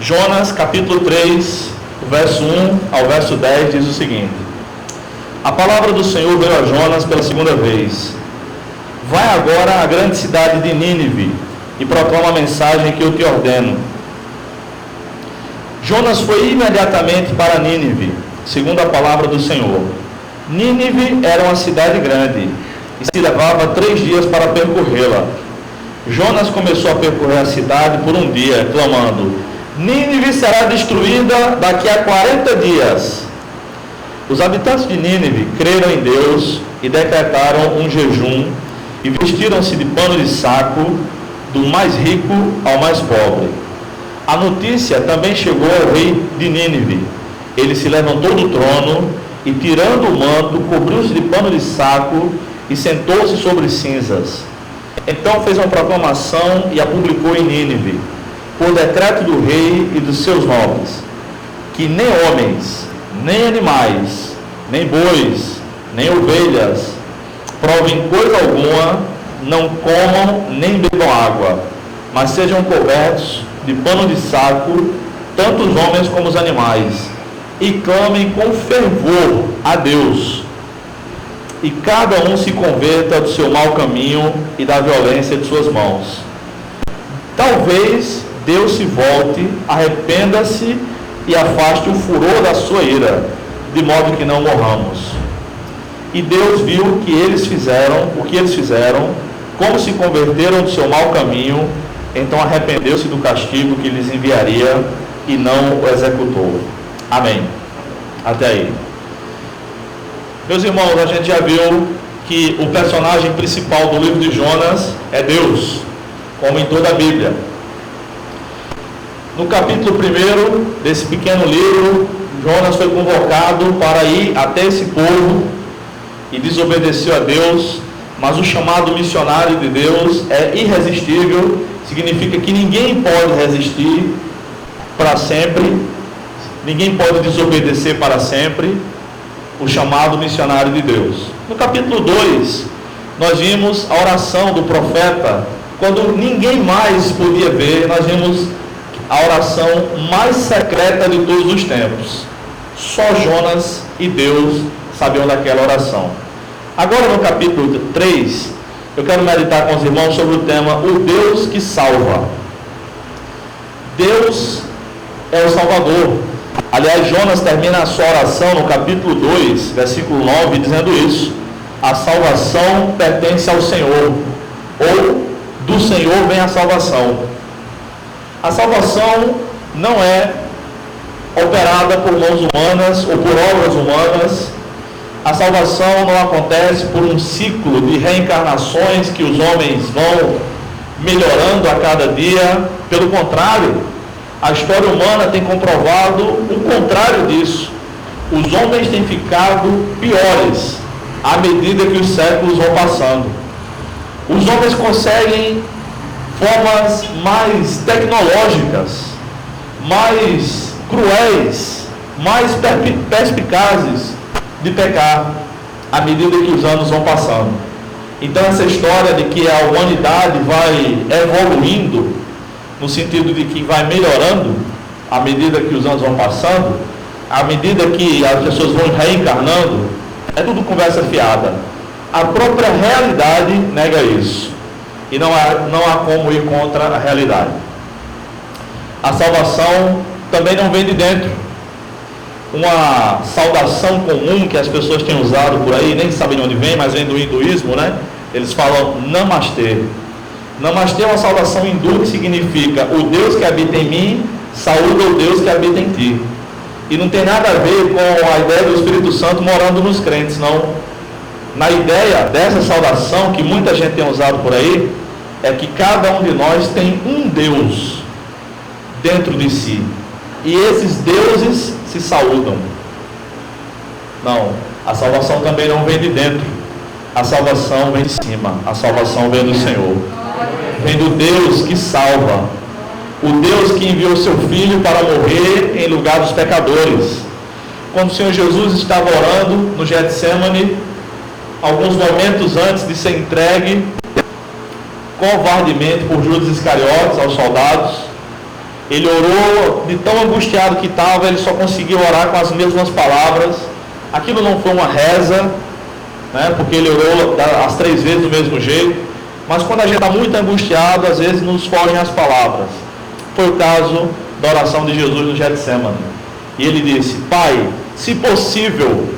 Jonas, capítulo 3, verso 1 ao verso 10, diz o seguinte: A palavra do Senhor veio a Jonas pela segunda vez. Vai agora à grande cidade de Nínive e proclama a mensagem que eu te ordeno. Jonas foi imediatamente para Nínive, segundo a palavra do Senhor. Nínive era uma cidade grande e se levava 3 dias para percorrê-la. Jonas começou a percorrer a cidade por um dia, clamando: Nínive será destruída daqui a 40 dias. Os habitantes de Nínive creram em Deus e decretaram um jejum e vestiram-se de pano de saco, do mais rico ao mais pobre. A notícia também chegou ao rei de Nínive. Ele se levantou do trono e, tirando o manto, cobriu-se de pano de saco e sentou-se sobre cinzas. Então fez uma proclamação e a publicou em Nínive, por decreto do rei e dos seus nobres, que nem homens, nem animais, nem bois, nem ovelhas, provem coisa alguma, não comam nem bebam água, mas sejam cobertos de pano de saco, tanto os homens como os animais, e clamem com fervor a Deus, e cada um se converta do seu mau caminho e da violência de suas mãos. Talvez Deus se volte, arrependa-se e afaste o furor da sua ira, de modo que não morramos. E Deus viu o que eles fizeram, como se converteram do seu mau caminho, então arrependeu-se do castigo que lhes enviaria e não o executou. Amém. Até aí. Meus irmãos, a gente já viu que o personagem principal do livro de Jonas é Deus, como em toda a Bíblia. No capítulo 1 desse pequeno livro, Jonas foi convocado para ir até esse povo e desobedeceu a Deus, mas o chamado missionário de Deus é irresistível, significa que ninguém pode resistir para sempre, ninguém pode desobedecer para sempre o chamado missionário de Deus. No capítulo 2, nós vimos a oração do profeta, quando ninguém mais podia ver, nós vimos a oração mais secreta de todos os tempos. Só Jonas e Deus sabiam daquela oração. Agora no capítulo 3, eu quero meditar com os irmãos sobre o tema O Deus que Salva. Deus é o Salvador. Aliás, Jonas termina a sua oração no capítulo 2, versículo 9, dizendo isso: a salvação pertence ao Senhor, ou do Senhor vem a salvação. A salvação não é operada por mãos humanas ou por obras humanas. A salvação não acontece por um ciclo de reencarnações que os homens vão melhorando a cada dia. Pelo contrário, a história humana tem comprovado o contrário disso. Os homens têm ficado piores à medida que os séculos vão passando. Os homens conseguem formas mais tecnológicas, mais cruéis, mais perspicazes de pecar à medida que os anos vão passando. Então essa história de que a humanidade vai evoluindo, no sentido de que vai melhorando à medida que os anos vão passando, à medida que as pessoas vão reencarnando, é tudo conversa fiada. A própria realidade nega isso. E não há como ir contra a realidade. A salvação também não vem de dentro. Uma saudação comum que as pessoas têm usado por aí, nem sabem de onde vem, mas vem do hinduísmo, né? Eles falam Namastê. Namastê é uma saudação hindu que significa: o Deus que habita em mim saúda o Deus que habita em ti. E não tem nada a ver com a ideia do Espírito Santo morando nos crentes, não. Na ideia dessa saudação, que muita gente tem usado por aí, é que cada um de nós tem um Deus dentro de si. E esses deuses se saúdam. Não, a salvação também não vem de dentro. A salvação vem de cima. A salvação vem do Senhor. Vem do Deus que salva. O Deus que enviou seu Filho para morrer em lugar dos pecadores. Quando o Senhor Jesus estava orando no Getsemane, alguns momentos antes de ser entregue covardemente por Judas Iscariotes aos soldados, Ele orou, de tão angustiado que estava, ele só conseguiu orar com as mesmas palavras. Aquilo não foi uma reza, né, porque ele orou as 3 vezes do mesmo jeito. Mas quando a gente está muito angustiado, às vezes nos fogem as palavras. Foi o caso da oração de Jesus no Getsemane. E ele disse: Pai, se possível,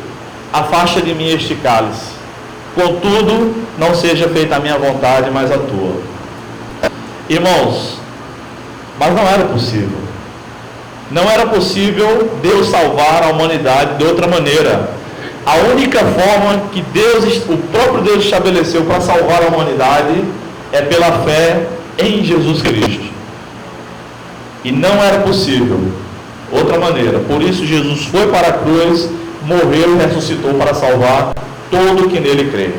afasta de mim este cálice. Contudo, não seja feita a minha vontade, mas a tua. Irmãos, mas não era possível. Não era possível Deus salvar a humanidade de outra maneira. A única forma que o próprio Deus estabeleceu para salvar a humanidade é pela fé em Jesus Cristo. E não era possível outra maneira. Por isso Jesus foi para a cruz, morreu e ressuscitou para salvar todo que nele crê.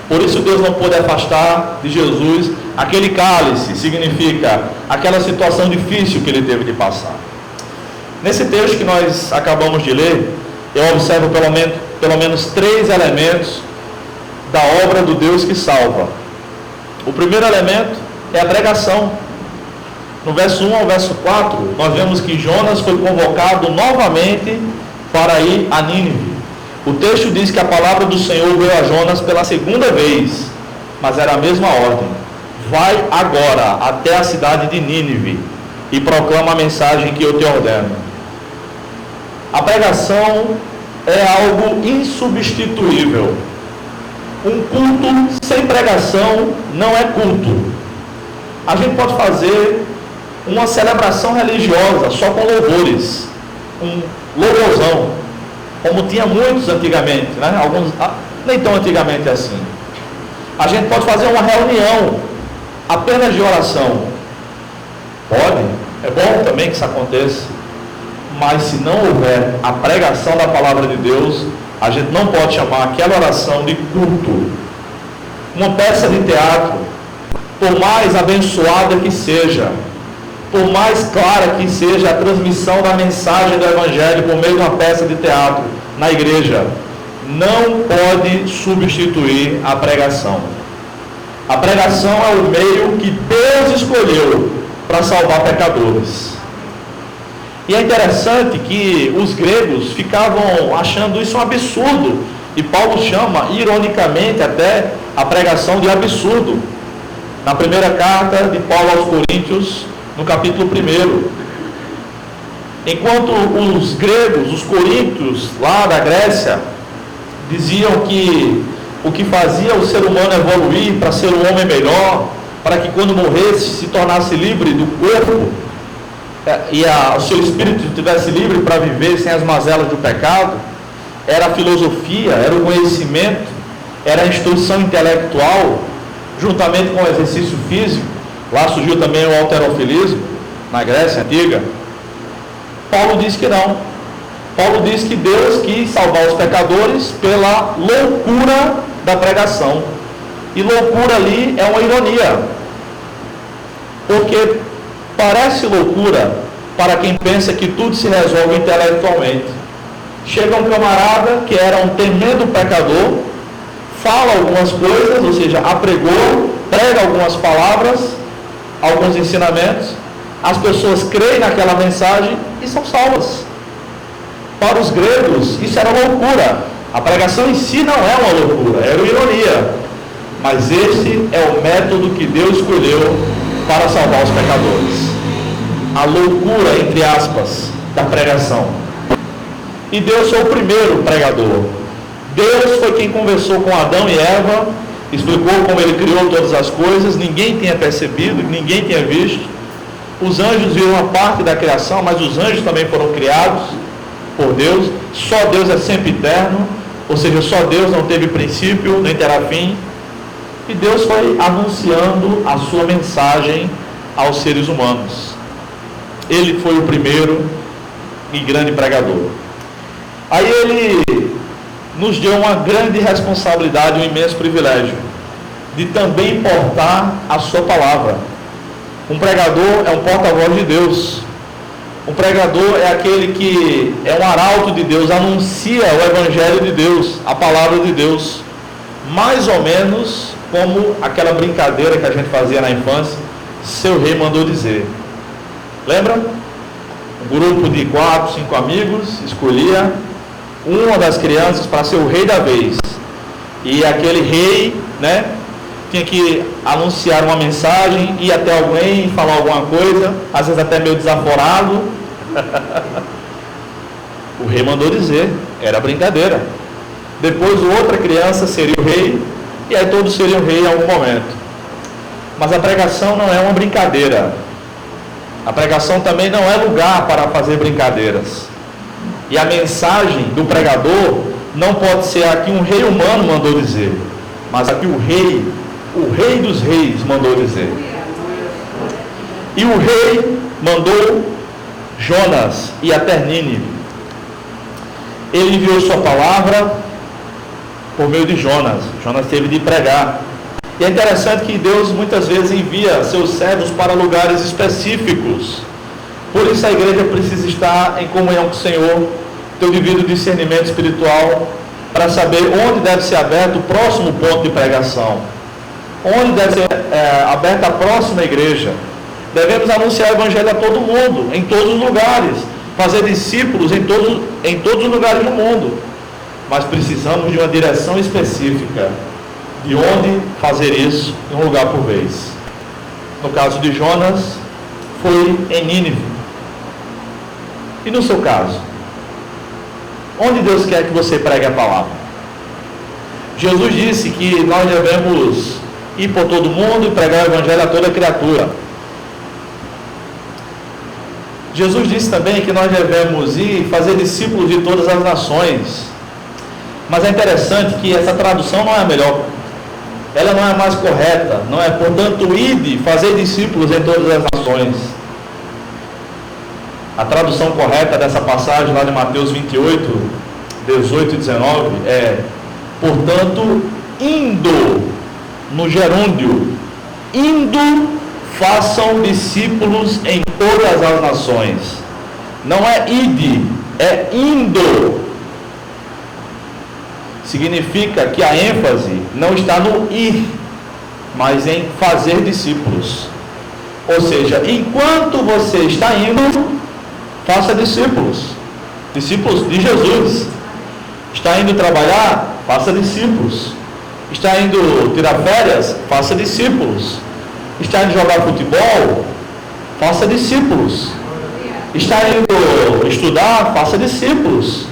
Por isso Deus não pôde afastar de Jesus aquele cálice, significa aquela situação difícil que ele teve de passar. Nesse texto que nós acabamos de ler, eu observo pelo menos 3 elementos da obra do Deus que salva. O primeiro elemento é a pregação. No verso 1 ao verso 4, nós vemos que Jonas foi convocado novamente para ir a Nínive. O texto diz que a palavra do Senhor veio a Jonas pela 2ª vez, mas era a mesma ordem: vai agora até a cidade de Nínive e proclama a mensagem que eu te ordeno. A pregação é algo insubstituível. Um culto sem pregação não é culto. A gente pode fazer uma celebração religiosa só com louvores, um louvorzão, como tinha muitos antigamente, né? Alguns nem tão antigamente assim. A gente pode fazer uma reunião apenas de oração. Pode, é bom também que isso aconteça. Mas se não houver a pregação da palavra de Deus, a gente não pode chamar aquela oração de culto. Uma peça de teatro, por mais abençoada que seja, por mais clara que seja a transmissão da mensagem do Evangelho por meio de uma peça de teatro na igreja, não pode substituir a pregação. A pregação é o meio que Deus escolheu para salvar pecadores. E é interessante que os gregos ficavam achando isso um absurdo. E Paulo chama, ironicamente até, a pregação de absurdo. Na primeira carta de Paulo aos Coríntios, no capítulo 1. Enquanto os gregos, os coríntios, lá da Grécia, diziam que o que fazia o ser humano evoluir para ser um homem melhor, para que quando morresse se tornasse livre do corpo, e o seu espírito estivesse livre para viver sem as mazelas do pecado, era a filosofia, era o conhecimento, era a instrução intelectual, juntamente com o exercício físico. Lá surgiu também o halterofilismo, na Grécia Antiga. Paulo diz que não. Paulo diz que Deus quis salvar os pecadores pela loucura da pregação. E loucura ali é uma ironia, porque parece loucura para quem pensa que tudo se resolve intelectualmente. Chega um camarada que era um tremendo pecador, fala algumas coisas, ou seja, apregou, prega algumas palavras, alguns ensinamentos, as pessoas creem naquela mensagem e são salvas. Para os gregos, isso era loucura. A pregação em si não é uma loucura, era uma ironia. Mas esse é o método que Deus escolheu para salvar os pecadores. A loucura, entre aspas, da pregação. E Deus foi o primeiro pregador. Deus foi quem conversou com Adão e Eva, explicou como ele criou todas as coisas, ninguém tinha percebido, ninguém tinha visto. Os anjos viram uma parte da criação, mas os anjos também foram criados por Deus. Só Deus é sempre eterno, ou seja, só Deus não teve princípio, nem terá fim. E Deus foi anunciando a sua mensagem aos seres humanos. Ele foi o primeiro e grande pregador. Aí ele nos deu uma grande responsabilidade, um imenso privilégio, de também portar a sua palavra. Um pregador é um porta-voz de Deus. Um pregador é aquele que é um arauto de Deus, anuncia o Evangelho de Deus, a palavra de Deus. Mais ou menos como aquela brincadeira que a gente fazia na infância, seu rei mandou dizer. Lembra? Um grupo de 4, 5 amigos escolhia uma das crianças para ser o rei da vez. E aquele rei, né, tinha que anunciar uma mensagem, ir até alguém, falar alguma coisa, às vezes até meio desaforado. O rei mandou dizer, era brincadeira. Depois outra criança seria o rei, e aí todos seriam rei em algum momento. Mas a pregação não é uma brincadeira. A pregação também não é lugar para fazer brincadeiras. E a mensagem do pregador não pode ser a que um rei humano mandou dizer, mas a que o rei dos reis mandou dizer. E o rei mandou Jonas ir até Nínive. Ele enviou sua palavra por meio de Jonas. Jonas teve de pregar. E é interessante que Deus muitas vezes envia seus servos para lugares específicos. Por isso a igreja precisa estar em comunhão com o Senhor, ter o devido discernimento espiritual, para saber onde deve ser aberto o próximo ponto de pregação, onde deve ser aberta a próxima igreja. Devemos anunciar o evangelho a todo mundo, em todos os lugares, fazer discípulos em todos os lugares do mundo, mas precisamos de uma direção específica, de onde fazer isso em um lugar por vez. No caso de Jonas, foi em Nínive. E no seu caso? Onde Deus quer que você pregue a palavra? Jesus disse que nós devemos ir por todo mundo e pregar o evangelho a toda criatura. Jesus disse também que nós devemos ir fazer discípulos de todas as nações. Mas é interessante que essa tradução não é a melhor. Ela não é a mais correta. Não é, portanto, ide fazer discípulos em todas as nações. A tradução correta dessa passagem lá de Mateus 28, 18 e 19 é: portanto, indo, no gerúndio, indo, façam discípulos em todas as nações. Não é ide, é indo. Significa que a ênfase não está no ir, mas em fazer discípulos. Ou seja, enquanto você está indo, faça discípulos. Discípulos de Jesus. Está indo trabalhar? Faça discípulos. Está indo tirar férias? Faça discípulos. Está indo jogar futebol? Faça discípulos. Está indo estudar? Faça discípulos.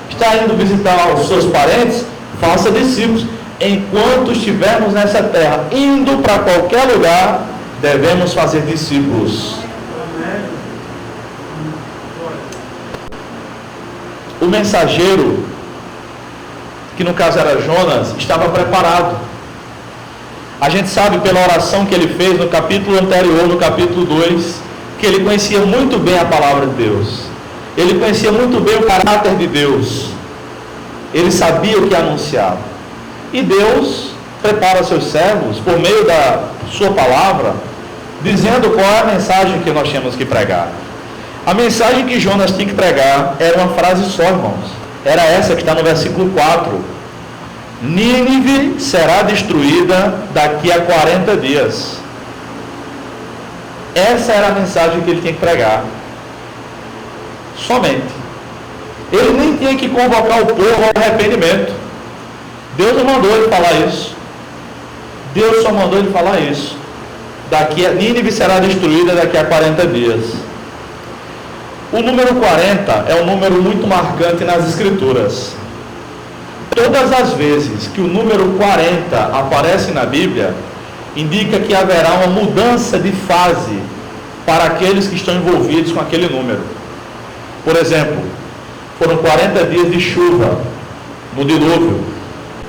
Está indo visitar os seus parentes? Faça discípulos. Enquanto estivermos nessa terra, indo para qualquer lugar, devemos fazer discípulos. O mensageiro, que no caso era Jonas, estava preparado. A gente sabe pela oração que ele fez no capítulo anterior, no capítulo 2, que ele conhecia muito bem a palavra de Deus. Ele conhecia muito bem o caráter de Deus. Ele sabia o que anunciava. E Deus prepara seus servos por meio da sua palavra, dizendo qual é a mensagem que nós temos que pregar. A mensagem que Jonas tinha que pregar era uma frase só, irmãos. Era essa que está no versículo 4. Nínive será destruída daqui a 40 dias. Essa era a mensagem que ele tinha que pregar. Somente. Ele nem tinha que convocar o povo ao arrependimento. Deus não mandou ele falar isso. Deus só mandou ele falar isso. Nínive será destruída daqui a 40 dias. O número 40 é um número muito marcante nas Escrituras. Todas as vezes que o número 40 aparece na Bíblia, indica que haverá uma mudança de fase para aqueles que estão envolvidos com aquele número. Por exemplo, foram 40 dias de chuva no dilúvio,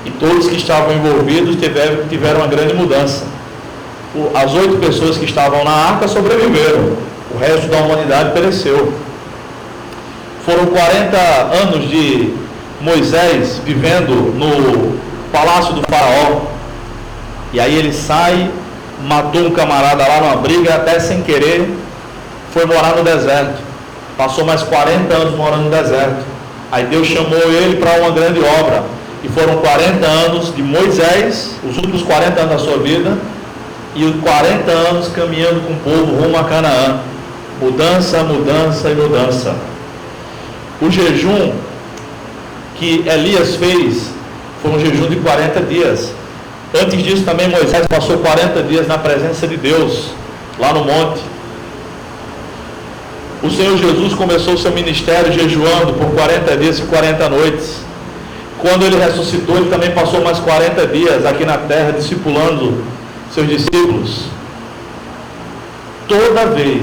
e todos que estavam envolvidos tiveram uma grande mudança. As 8 pessoas que estavam na arca sobreviveram, o resto da humanidade pereceu. Foram 40 anos de Moisés vivendo no palácio do faraó, e aí ele sai, matou um camarada lá numa briga, até sem querer, foi morar no deserto, passou mais 40 anos morando no deserto. Aí Deus chamou ele para uma grande obra, e foram 40 anos de Moisés, os últimos 40 anos da sua vida, e os 40 anos caminhando com o povo rumo a Canaã. Mudança, mudança e mudança. O jejum que Elias fez foi um jejum de 40 dias. Antes disso também Moisés passou 40 dias na presença de Deus, lá no monte. O Senhor Jesus começou o seu ministério jejuando por 40 dias e 40 noites. Quando ele ressuscitou, ele também passou mais 40 dias aqui na terra, discipulando seus discípulos. Toda vez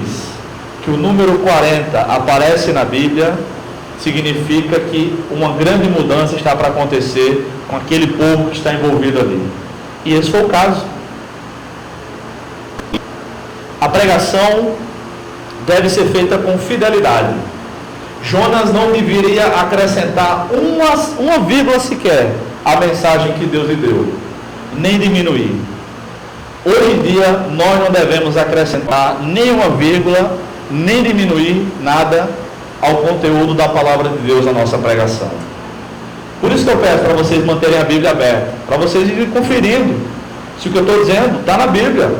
que o número 40 aparece na Bíblia, significa que uma grande mudança está para acontecer com aquele povo que está envolvido ali. E esse foi o caso. A pregação deve ser feita com fidelidade. Jonas não deveria acrescentar uma vírgula sequer à mensagem que Deus lhe deu, nem diminuir. Hoje em dia, nós não devemos acrescentar nem uma vírgula, nem diminuir nada ao conteúdo da palavra de Deus na nossa pregação. Por isso que eu peço para vocês manterem a Bíblia aberta, para vocês irem conferindo se o que eu estou dizendo está na Bíblia.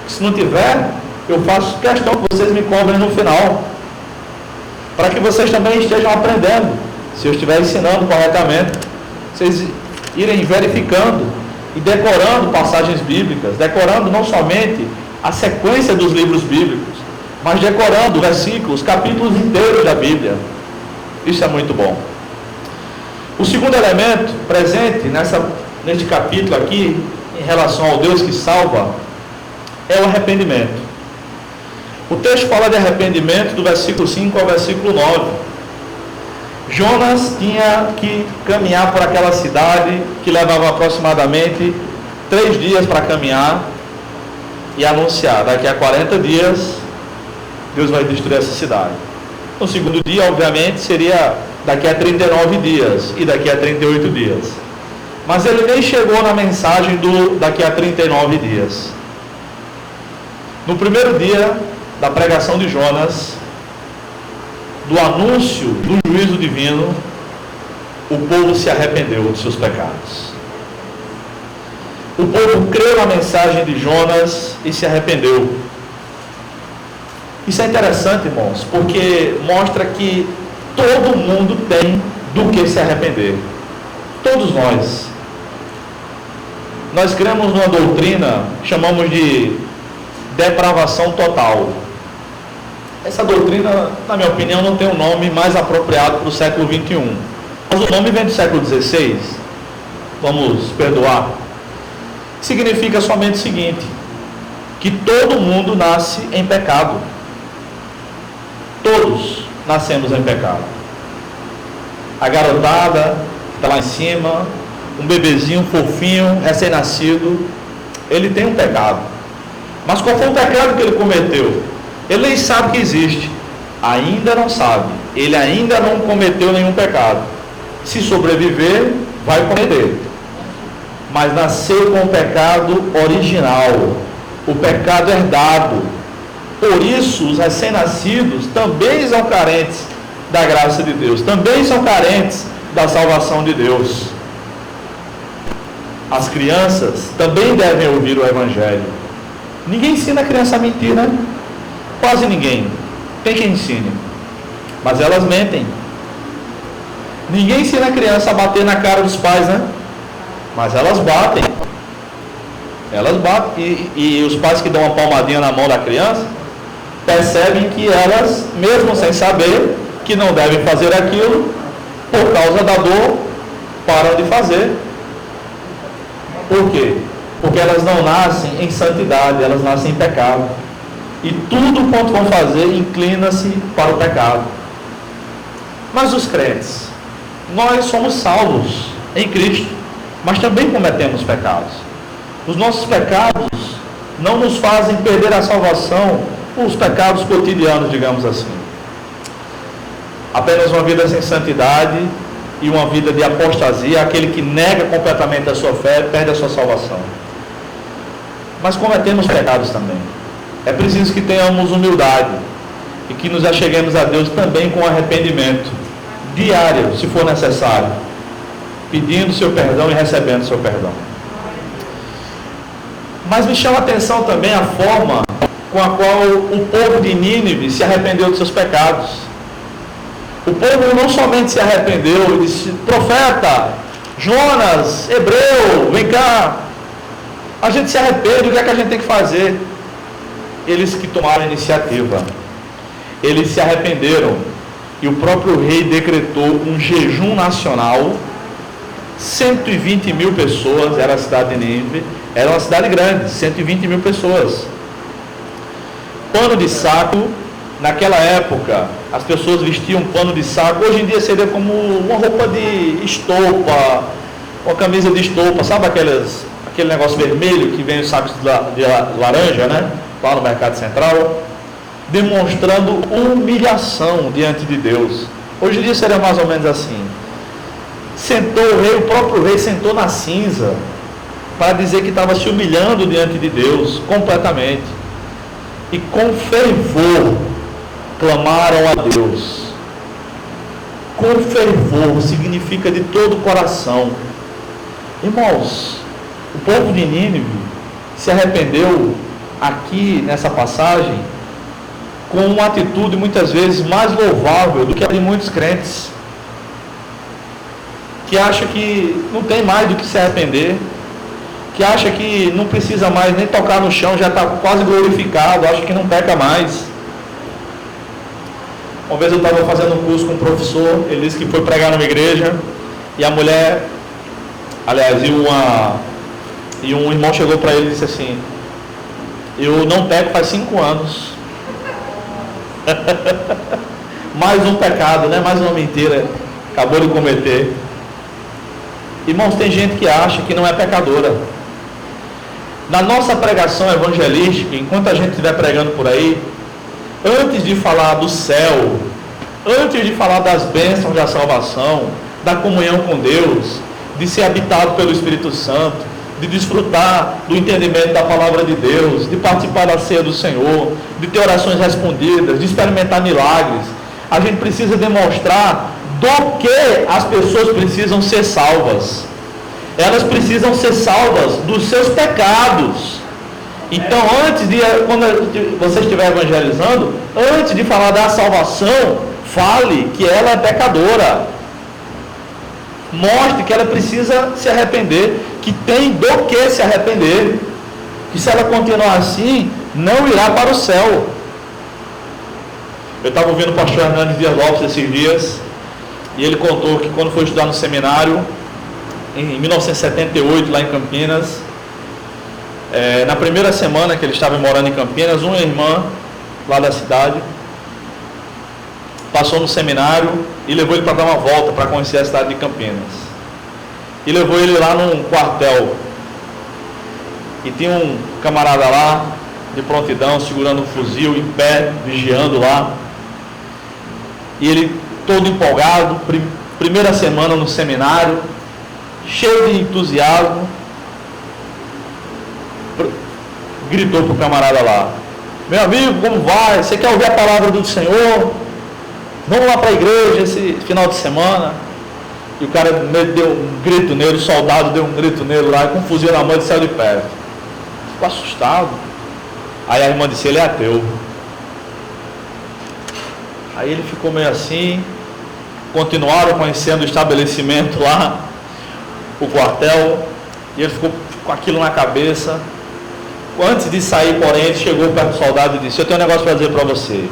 Se não tiver, eu faço questão que vocês me cobrem no final, para que vocês também estejam aprendendo. Se eu estiver ensinando corretamente, vocês irem verificando e decorando passagens bíblicas, decorando não somente a sequência dos livros bíblicos, mas decorando versículos, capítulos inteiros da Bíblia. Isso é muito bom. O segundo elemento presente neste capítulo aqui, em relação ao Deus que salva, é o arrependimento. O texto fala de arrependimento do versículo 5 ao versículo 9. Jonas tinha que caminhar por aquela cidade que levava aproximadamente 3 dias para caminhar e anunciar: daqui a 40 dias Deus vai destruir essa cidade. No segundo dia, obviamente, seria daqui a 39 dias e daqui a 38 dias. Mas ele nem chegou na mensagem do daqui a 39 dias. No primeiro dia da pregação de Jonas, do anúncio do juízo divino, o povo se arrependeu dos seus pecados. O povo creu na mensagem de Jonas e se arrependeu. Isso é interessante, irmãos, porque mostra que todo mundo tem do que se arrepender. Todos nós. Nós cremos numa doutrina, chamamos de depravação total. Essa doutrina, na minha opinião, não tem um nome mais apropriado para o século XXI. Mas o nome vem do século XVI. Vamos perdoar. Significa somente o seguinte: que todo mundo nasce em pecado. Todos nascemos em pecado. A garotada que está lá em cima, um bebezinho fofinho, recém-nascido, ele tem um pecado. Mas qual foi o pecado que ele cometeu? Ele nem sabe que existe. Ainda não sabe. Ele ainda não cometeu nenhum pecado. Se sobreviver, vai cometer. Mas nasceu com o pecado original, o pecado herdado. Por isso, os recém-nascidos também são carentes da graça de Deus, também são carentes da salvação de Deus. As crianças também devem ouvir o Evangelho. Ninguém ensina a criança a mentir, né? Quase ninguém. Tem quem ensine. Mas elas mentem. Ninguém ensina a criança a bater na cara dos pais, né? Mas elas batem. Elas batem. E os pais que dão uma palmadinha na mão da criança percebem que elas, mesmo sem saber que não devem fazer aquilo, por causa da dor, param de fazer. Por quê? Porque elas não nascem em santidade, elas nascem em pecado. E tudo quanto vão fazer inclina-se para o pecado. Mas os crentes, nós somos salvos em Cristo, mas também cometemos pecados. Os nossos pecados não nos fazem perder a salvação, os pecados cotidianos, digamos assim. Apenas uma vida sem santidade e uma vida de apostasia, aquele que nega completamente a sua fé, perde a sua salvação. Mas cometemos pecados também. É preciso que tenhamos humildade e que nos acheguemos a Deus também com arrependimento diário, se for necessário, pedindo seu perdão e recebendo seu perdão. Mas me chama a atenção também a forma com a qual o povo de Nínive se arrependeu dos seus pecados. O povo não somente se arrependeu e disse: profeta, Jonas, hebreu, vem cá, a gente se arrepende, o que é que a gente tem que fazer? Eles que tomaram a iniciativa, eles se arrependeram, e o próprio rei decretou um jejum nacional. 120 mil pessoas, era a cidade de Nínive, era uma cidade grande, 120 mil pessoas. Pano de saco, naquela época, as pessoas vestiam pano de saco, hoje em dia seria como uma roupa de estopa, uma camisa de estopa, sabe aquele negócio vermelho que vem os sacos de laranja, né? Lá no Mercado Central, demonstrando humilhação diante de Deus. Hoje em dia seria mais ou menos assim. Sentou o rei, o próprio rei sentou na cinza, para dizer que estava se humilhando diante de Deus, completamente. E com fervor, clamaram a Deus. Com fervor, significa de todo o coração. Irmãos, o povo de Nínive se arrependeu aqui nessa passagem com uma atitude muitas vezes mais louvável do que a de muitos crentes, que acha que não tem mais do que se arrepender, que acha que não precisa mais nem tocar no chão, já está quase glorificado, acha que não peca mais. Uma vez eu estava fazendo um curso com um professor, ele disse que foi pregar numa igreja, e a mulher, aliás, e um irmão chegou para ele e disse assim: eu não peco faz 5 anos. Mais um pecado, né? Mais uma mentira acabou de cometer. Irmãos, tem gente que acha que não é pecadora. Na nossa pregação evangelística, enquanto a gente estiver pregando por aí, antes de falar do céu, antes de falar das bênçãos da salvação, da comunhão com Deus, de ser habitado pelo Espírito Santo, de desfrutar do entendimento da palavra de Deus, de participar da ceia do Senhor, de ter orações respondidas, de experimentar milagres, a gente precisa demonstrar do que as pessoas precisam ser salvas. Elas precisam ser salvas dos seus pecados. Então, quando você estiver evangelizando, antes de falar da salvação, fale que ela é pecadora. Mostre que ela precisa se arrepender, que tem do que se arrepender, que se ela continuar assim, não irá para o céu. Eu estava ouvindo o pastor Hernandes Dias Lopes esses dias, e ele contou que quando foi estudar no seminário, em 1978, lá em Campinas, na primeira semana que ele estava morando em Campinas, uma irmã lá da cidade passou no seminário e levou ele para dar uma volta, para conhecer a cidade de Campinas. E levou ele lá num quartel. E tinha um camarada lá, de prontidão, segurando um fuzil, em pé, vigiando lá. E ele, todo empolgado, primeira semana no seminário, cheio de entusiasmo, gritou para o camarada lá: meu amigo, como vai? Você quer ouvir a palavra do Senhor? Vamos lá para a igreja esse final de semana. E o cara deu um grito nele, o soldado deu um grito nele lá, com um fuzil na mão e saiu de perto. Ficou assustado. Aí a irmã disse: ele é ateu. Aí ele ficou meio assim. Continuaram conhecendo o estabelecimento lá, o quartel, e ele ficou com aquilo na cabeça. Antes de sair, porém, ele chegou perto do soldado e disse: eu tenho um negócio para dizer para você.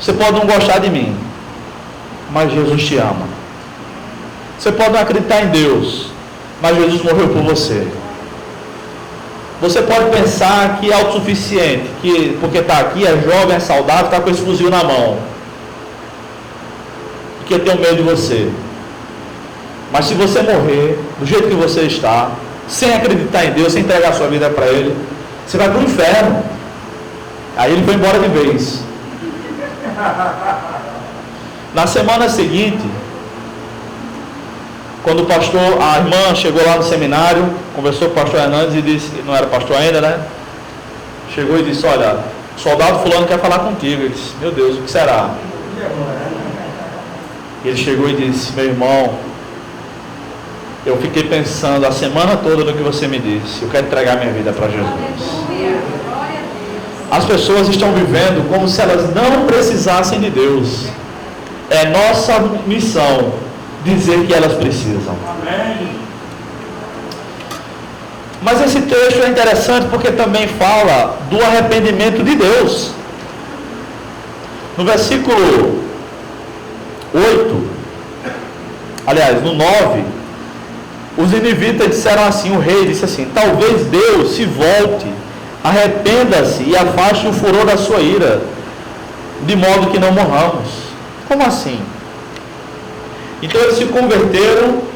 Você pode não gostar de mim, mas Jesus te ama. Você pode não acreditar em Deus, mas Jesus morreu por você. Você pode pensar que é autossuficiente, que porque está aqui, é jovem, é saudável, está com esse fuzil na mão, porque tem medo de você. Mas se você morrer do jeito que você está, sem acreditar em Deus, sem entregar sua vida para Ele, você vai para o inferno. Aí ele foi embora de vez. Na semana seguinte, quando a irmã chegou lá no seminário, conversou com o pastor Hernandes e disse, não era pastor ainda, né? Chegou e disse: olha, o soldado fulano quer falar contigo. Ele disse: meu Deus, o que será? Ele chegou e disse: meu irmão, eu fiquei pensando a semana toda no que você me disse. Eu quero entregar minha vida para Jesus. as pessoas estão vivendo como se elas não precisassem de Deus. É nossa missão dizer que elas precisam. Amém. Mas esse texto é interessante porque também fala do arrependimento de Deus. No versículo 8, aliás, no 9, os ninivitas disseram assim, o rei disse assim: talvez Deus se volte, arrependa-se e afaste o furor da sua ira, de modo que não morramos. Como assim? Então eles se converteram.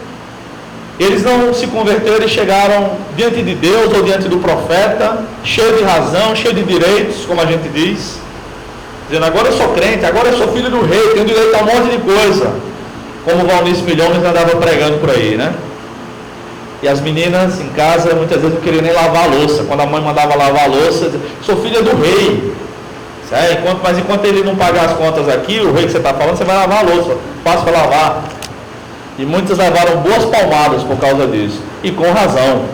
Eles não se converteram e chegaram diante de Deus ou diante do profeta, cheio de razão, cheio de direitos, como a gente diz, dizendo: agora eu sou crente, agora eu sou filho do rei, tenho direito a um monte de coisa, como o Valnice Milhões andava pregando por aí, né? E as meninas em casa muitas vezes não queriam nem lavar a louça. Quando a mãe mandava lavar a louça, sou filha do rei. Mas enquanto ele não pagar as contas aqui, o rei que você está falando, você vai lavar a louça, passa para lavar. E muitas levaram boas palmadas por causa disso, e com razão.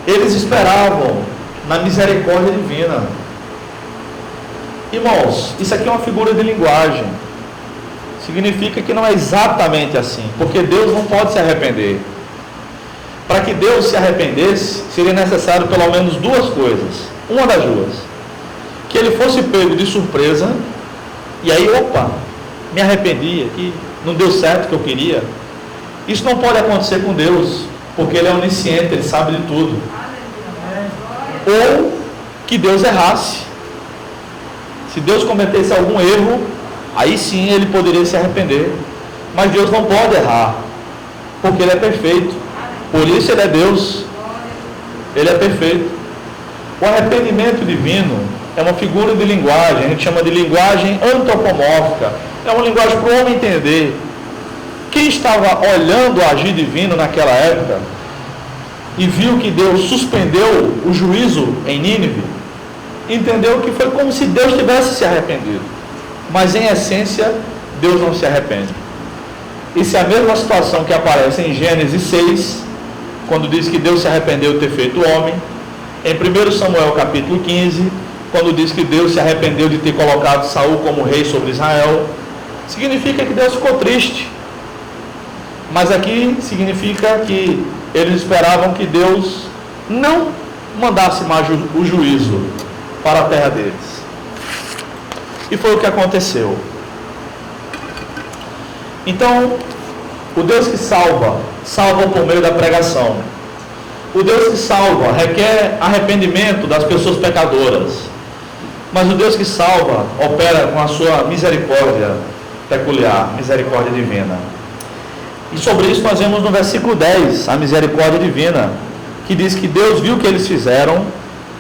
Eles esperavam na misericórdia divina. Irmãos, isso aqui é uma figura de linguagem. Significa que não é exatamente assim, porque Deus não pode se arrepender. Para que Deus se arrependesse, seria necessário pelo menos duas coisas. Uma das duas: que ele fosse pego de surpresa, e aí, me arrependi aqui, não deu certo o que eu queria. Isso não pode acontecer com Deus, porque Ele é onisciente, Ele sabe de tudo. Ou que Deus errasse. Se Deus cometesse algum erro, aí sim Ele poderia se arrepender. Mas Deus não pode errar, porque Ele é perfeito. Por isso Ele é Deus. Ele é perfeito. O arrependimento divino é uma figura de linguagem, a gente chama de linguagem antropomórfica. É uma linguagem para o homem entender. Quem estava olhando o agir divino naquela época e viu que Deus suspendeu o juízo em Nínive, entendeu que foi como se Deus tivesse se arrependido. Mas em essência, Deus não se arrepende. Isso é a mesma situação que aparece em Gênesis 6, quando diz que Deus se arrependeu de ter feito o homem. Em 1 Samuel capítulo 15, quando diz que Deus se arrependeu de ter colocado Saul como rei sobre Israel. Significa que Deus ficou triste. Mas aqui significa que eles esperavam que Deus não mandasse mais o juízo para a terra deles. E foi o que aconteceu. Então, o Deus que salva, salva por meio da pregação. O Deus que salva requer arrependimento das pessoas pecadoras. Mas o Deus que salva opera com a sua misericórdia peculiar, misericórdia divina. E sobre isso nós vemos no versículo 10, a misericórdia divina, que diz que Deus viu o que eles fizeram,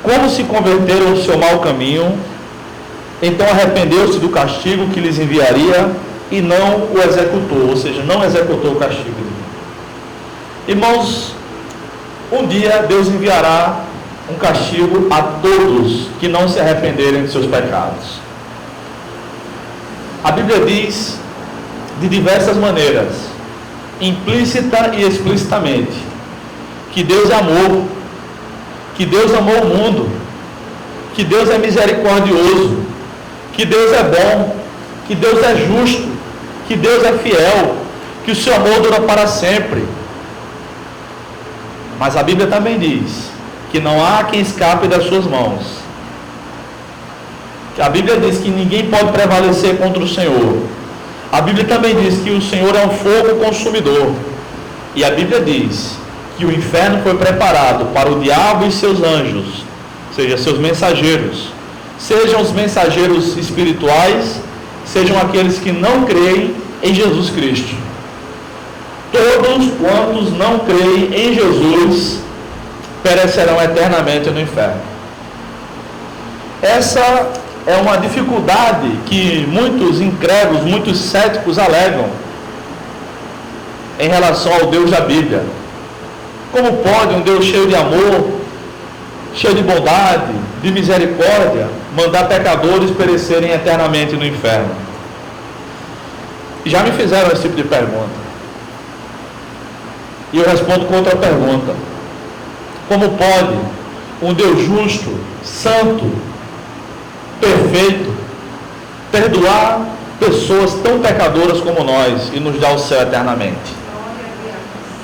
como se converteram ao seu mau caminho, então arrependeu-se do castigo que lhes enviaria e não o executou, ou seja, não executou o castigo. Irmãos, um dia Deus enviará um castigo a todos que não se arrependerem de seus pecados. A Bíblia diz de diversas maneiras, implícita e explicitamente, que Deus é amor, que Deus amou o mundo, que Deus é misericordioso, que Deus é bom, que Deus é justo, que Deus é fiel, que o seu amor dura para sempre. Mas a Bíblia também diz que não há quem escape das suas mãos. A Bíblia diz que ninguém pode prevalecer contra o Senhor. A Bíblia também diz que o Senhor é um fogo consumidor. E a Bíblia diz que o inferno foi preparado para o diabo e seus anjos, ou seja, seus mensageiros. Sejam os mensageiros espirituais, sejam aqueles que não creem em Jesus Cristo. Todos quantos não creem em Jesus perecerão eternamente no inferno. Essa é uma dificuldade que muitos incrédulos, muitos céticos alegam em relação ao Deus da Bíblia. Como pode um Deus cheio de amor, cheio de bondade, de misericórdia, mandar pecadores perecerem eternamente no inferno? Já me fizeram esse tipo de pergunta. E eu respondo com outra pergunta. Como pode um Deus justo, santo, perfeito, perdoar pessoas tão pecadoras como nós e nos dar o céu eternamente.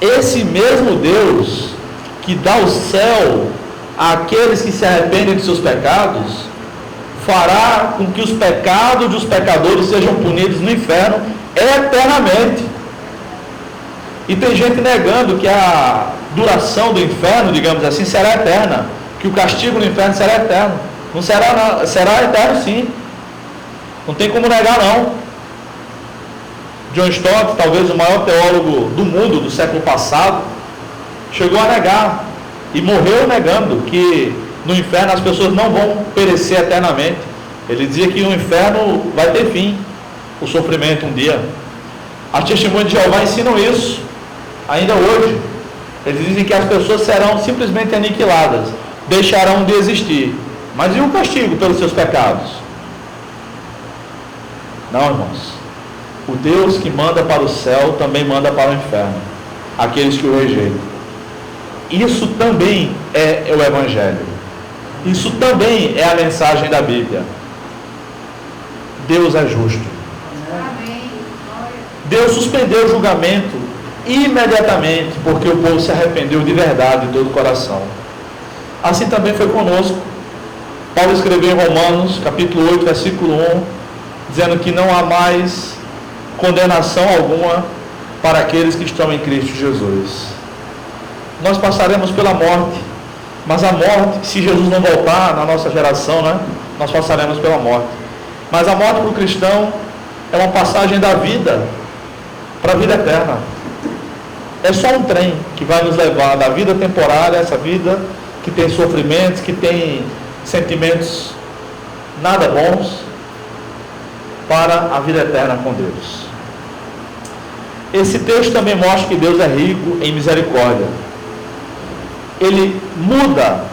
Esse mesmo Deus que dá o céu àqueles que se arrependem de seus pecados, fará com que os pecados dos pecadores sejam punidos no inferno eternamente. E tem gente negando que a duração do inferno, digamos assim, será eterna, que o castigo no inferno será eterno. Não será, não, será eterno sim. Não tem como negar não. John Stott, talvez o maior teólogo do mundo do século passado, chegou a negar e morreu negando que no inferno as pessoas não vão perecer eternamente. Ele dizia que no inferno vai ter fim o sofrimento um dia. As testemunhas de Jeová ensinam isso ainda hoje. Eles dizem que as pessoas serão simplesmente aniquiladas, deixarão de existir. Mas e o castigo pelos seus pecados? Não, irmãos. O Deus que manda para o céu também manda para o inferno aqueles que o rejeitam. Isso também é o Evangelho. Isso também é a mensagem da Bíblia. Deus é justo. Deus suspendeu o julgamento imediatamente, porque o povo se arrependeu de verdade de todo o coração. Assim também foi conosco. Paulo escreveu em Romanos, capítulo 8, versículo 1, dizendo que não há mais condenação alguma para aqueles que estão em Cristo Jesus. Nós passaremos pela morte, mas a morte, se Jesus não voltar na nossa geração, né, nós passaremos pela morte. Mas a morte para o cristão é uma passagem da vida para a vida eterna. É só um trem que vai nos levar da vida temporária, essa vida que tem sofrimentos, que tem sentimentos nada bons, para a vida eterna com Deus. Esse texto também mostra que Deus é rico em misericórdia. Ele muda,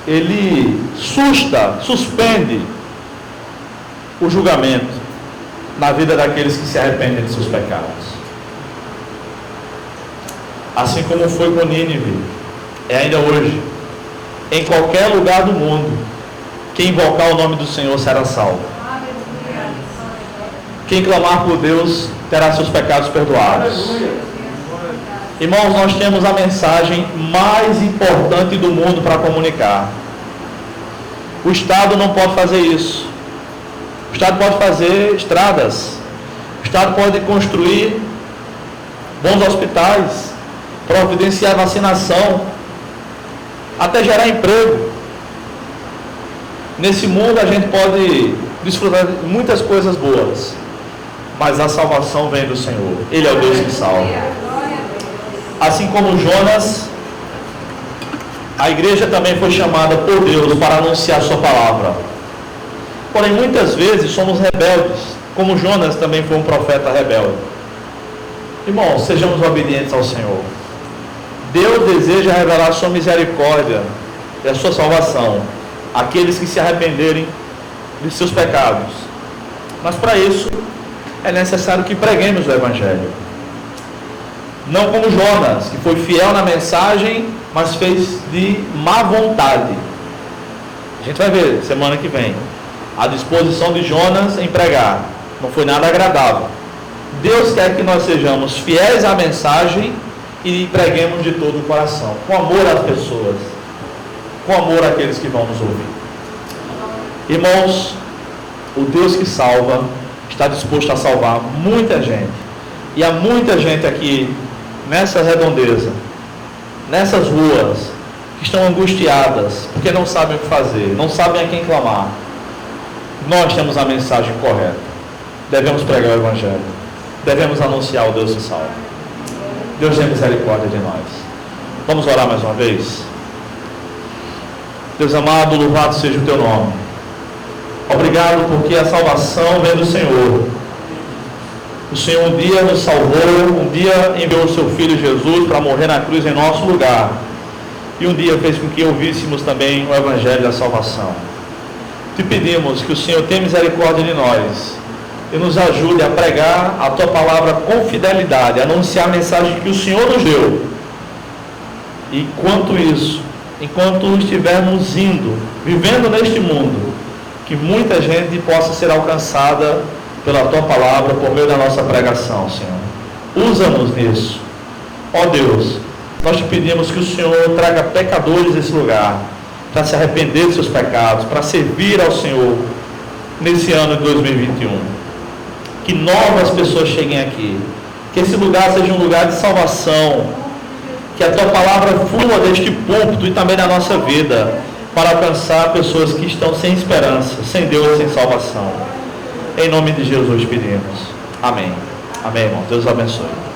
ele suspende o julgamento na vida daqueles que se arrependem de seus pecados. Assim como foi com Nínive, é ainda hoje. Em qualquer lugar do mundo, quem invocar o nome do Senhor será salvo. Quem clamar por Deus terá seus pecados perdoados. Irmãos, nós temos a mensagem mais importante do mundo para comunicar. O Estado não pode fazer isso. O Estado pode fazer estradas. O Estado pode construir bons hospitais, providenciar vacinação, até gerar emprego. Nesse mundo a gente pode desfrutar de muitas coisas boas, mas a salvação vem do Senhor. Ele é o Deus que salva. Assim como Jonas, a igreja também foi chamada por Deus para anunciar sua palavra. Porém, muitas vezes somos rebeldes, como Jonas também foi um profeta rebelde. Irmãos, sejamos obedientes ao Senhor. Deus deseja revelar sua misericórdia e a sua salvação àqueles que se arrependerem de seus pecados. Mas para isso é necessário que preguemos o Evangelho. Não como Jonas, que foi fiel na mensagem, mas fez de má vontade. A gente vai ver semana que vem a disposição de Jonas em pregar. Não foi nada agradável. Deus quer que nós sejamos fiéis à mensagem e preguemos de todo o coração, com amor às pessoas, com amor àqueles que vão nos ouvir. Irmãos, o Deus que salva está disposto a salvar muita gente. E há muita gente aqui nessa redondeza, nessas ruas, que estão angustiadas porque não sabem o que fazer, não sabem a quem clamar. Nós temos a mensagem correta. Devemos pregar o Evangelho, devemos anunciar o Deus que salva. Deus tenha misericórdia de nós. Vamos orar mais uma vez? Deus amado, louvado seja o teu nome. Obrigado porque a salvação vem do Senhor. O Senhor um dia nos salvou, um dia enviou o seu Filho Jesus para morrer na cruz em nosso lugar. E um dia fez com que ouvíssemos também o Evangelho da salvação. Te pedimos que o Senhor tenha misericórdia de nós e nos ajude a pregar a tua palavra com fidelidade, a anunciar a mensagem que o Senhor nos deu. E quanto isso, enquanto estivermos vivendo neste mundo, que muita gente possa ser alcançada pela Tua palavra, por meio da nossa pregação, Senhor. Usa-nos nisso. Ó Deus, nós te pedimos que o Senhor traga pecadores a esse lugar, para se arrepender dos seus pecados, para servir ao Senhor nesse ano de 2021. Que novas pessoas cheguem aqui, que esse lugar seja um lugar de salvação, que a Tua palavra flua deste púlpito e também da nossa vida, para alcançar pessoas que estão sem esperança, sem Deus, sem salvação. Em nome de Jesus pedimos. Amém. Amém, irmão. Deus abençoe.